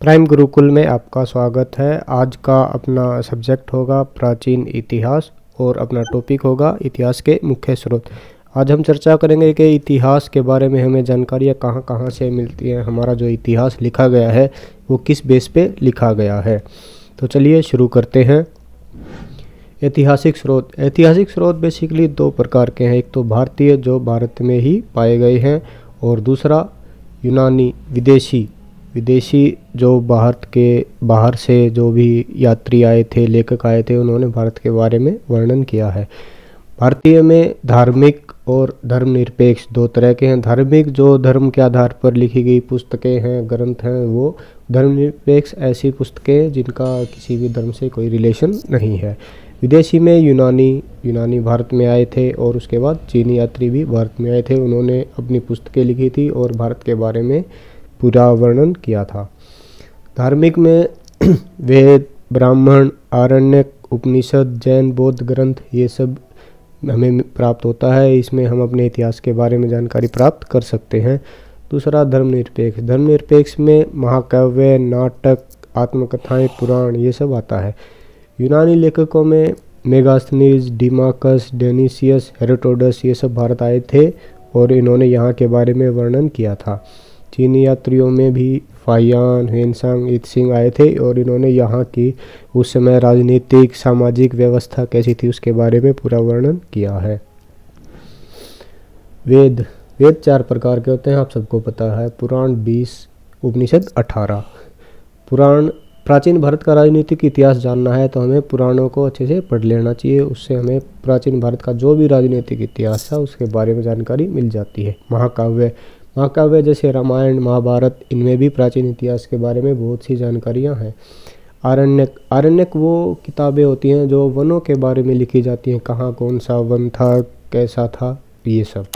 Prime Gurukul में आपका स्वागत है। आज का अपना सब्जेक्ट होगा प्राचीन इतिहास और अपना टॉपिक होगा इतिहास के मुख्य स्रोत। आज हम चर्चा करेंगे कि इतिहास के बारे में हमें जानकारियाँ कहाँ कहाँ से मिलती हैं, हमारा जो इतिहास लिखा गया है वो किस बेस पे लिखा गया है। तो चलिए शुरू करते हैं। ऐतिहासिक स्रोत बेसिकली दो प्रकार के हैं। एक तो भारतीय जो भारत में ही पाए गए हैं, और दूसरा यूनानी विदेशी जो बाहर से जो भी यात्री आए थे, लेखक आए थे, उन्होंने भारत के बारे में वर्णन किया है। भारतीय में धार्मिक और धर्मनिरपेक्ष दो तरह के हैं। धार्मिक जो धर्म के आधार पर लिखी गई पुस्तकें हैं, ग्रंथ हैं, वो धर्मनिरपेक्ष ऐसी पुस्तकें जिनका किसी भी धर्म से कोई रिलेशन नहीं है। विदेशी में यूनानी भारत में आए थे, और उसके बाद चीनी यात्री भी भारत में आए थे। उन्होंने अपनी पुस्तकें लिखी थी और भारत के बारे में पूरा वर्णन किया था। धार्मिक में वेद, ब्राह्मण, आरण्यक, उपनिषद, जैन, बौद्ध ग्रंथ, ये सब हमें प्राप्त होता है। इसमें हम अपने इतिहास के बारे में जानकारी प्राप्त कर सकते हैं। दूसरा धर्मनिरपेक्ष में महाकाव्य, नाटक, आत्मकथाएं, पुराण, ये सब आता है। यूनानी लेखकों में मेगास्थनीज, डिमाकस, डेनिसियस, हेरोडोटस, ये सब भारत आए थे और इन्होंने यहाँ के बारे में वर्णन किया था। चीनी यात्रियों में भी फाहियान, ह्वेनसांग, इत्सिंग आए थे और इन्होंने यहाँ की उस समय राजनीतिक सामाजिक व्यवस्था कैसी थी उसके बारे में पूरा वर्णन किया है। वेद 4 के होते हैं, आप सबको पता है। पुराण 20, उपनिषद 18। प्राचीन भारत का राजनीतिक इतिहास जानना है तो हमें पुराणों को अच्छे से पढ़ लेना चाहिए। उससे हमें प्राचीन भारत का जो भी राजनीतिक इतिहास था उसके बारे में जानकारी मिल जाती है। महाकाव्य जैसे रामायण, महाभारत, इनमें भी प्राचीन इतिहास के बारे में बहुत सी जानकारियाँ हैं। आरण्यक वो किताबें होती हैं जो वनों के बारे में लिखी जाती हैं, कहाँ कौन सा वन था, कैसा था, ये सब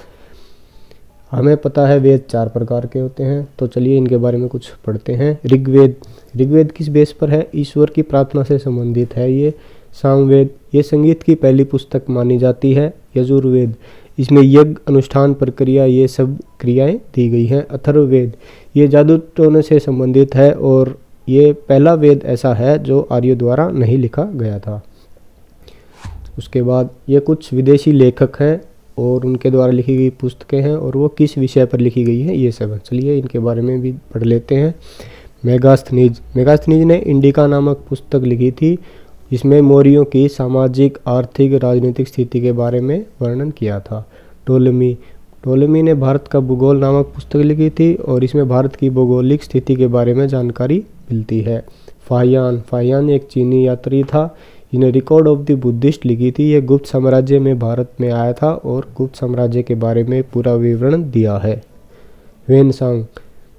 हमें पता है। वेद 4 प्रकार के होते हैं, तो चलिए इनके बारे में कुछ पढ़ते हैं। ऋग्वेद किस बेस पर है? ईश्वर की प्रार्थना से संबंधित है ये। सामवेद ये संगीत की पहली पुस्तक मानी जाती है। यजुर्वेद इसमें यज्ञ, अनुष्ठान, प्रक्रिया, ये सब क्रियाएं दी गई हैं। अथर्ववेद ये जादू टोने से संबंधित है और ये पहला वेद ऐसा है जो आर्यों द्वारा नहीं लिखा गया था। उसके बाद ये कुछ विदेशी लेखक हैं और उनके द्वारा लिखी गई पुस्तकें हैं, और वो किस विषय पर लिखी गई है ये सब है। चलिए इनके बारे में भी पढ़ लेते हैं। मेगास्थनीज ने इंडिका नामक पुस्तक लिखी थी, जिसमें मौर्यों की सामाजिक, आर्थिक, राजनीतिक स्थिति के बारे में वर्णन किया था। टोलेमी ने भारत का भूगोल नामक पुस्तक लिखी थी और इसमें भारत की भौगोलिक स्थिति के बारे में जानकारी मिलती है। फाहियान एक चीनी यात्री था, जिन्हें रिकॉर्ड ऑफ द बुद्धिस्ट लिखी थी। यह गुप्त साम्राज्य में भारत में आया था और गुप्त साम्राज्य के बारे में पूरा विवरण दिया है। Hiuen Tsang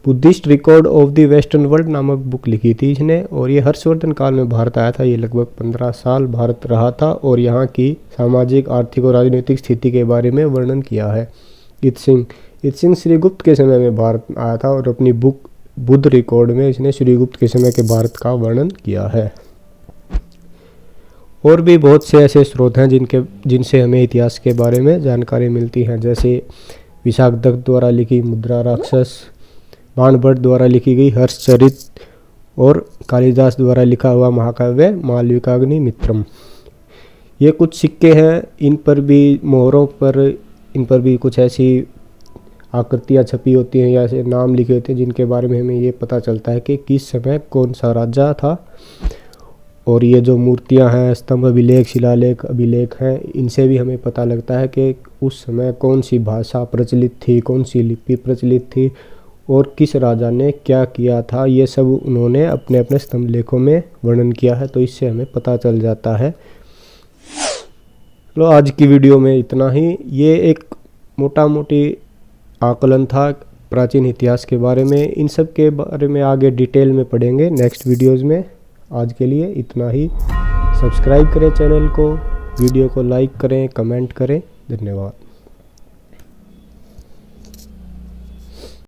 Buddhist record of the western world नामक बुक लिखी थी इसने, और ये हर्षवर्धन काल में भारत आया था। ये लगभग 15 साल भारत रहा था और यहाँ की सामाजिक, आर्थिक और राजनीतिक स्थिति के बारे में वर्णन किया है। इत्सिंग श्रीगुप्त के समय में भारत आया था और अपनी बुक बुद्ध रिकॉर्ड में इसने श्रीगुप्त के समय के भारत का वर्णन किया है। और भी बहुत से ऐसे स्रोत हैं जिनसे हमें इतिहास के बारे में जानकारी मिलती है, जैसे विशाखदत्त द्वारा लिखी मुद्रा राक्षस, बाणभट्ट द्वारा लिखी गई हर्षचरित, और कालिदास द्वारा लिखा हुआ महाकाव्य मालविकाग्निमित्रम। ये कुछ सिक्के हैं, इन पर भी मोहरों पर इन पर भी कुछ ऐसी आकृतियाँ छपी होती हैं या ऐसे नाम लिखे होते हैं जिनके बारे में हमें ये पता चलता है कि किस समय कौन सा राजा था। और ये जो मूर्तियाँ हैं, स्तंभ अभिलेख, शिलालेख, अभिलेख हैं, इनसे भी हमें पता लगता है कि उस समय कौन सी भाषा प्रचलित थी, कौन सी लिपि प्रचलित थी और किस राजा ने क्या किया था। ये सब उन्होंने अपने अपने स्तंभ लेखों में वर्णन किया है, तो इससे हमें पता चल जाता है। तो आज की वीडियो में इतना ही। ये एक मोटी आकलन था प्राचीन इतिहास के बारे में। इन सब के बारे में आगे डिटेल में पढ़ेंगे नेक्स्ट वीडियोज़ में। आज के लिए इतना ही। सब्सक्राइब करें चैनल को, वीडियो को लाइक करें, कमेंट करें। धन्यवाद।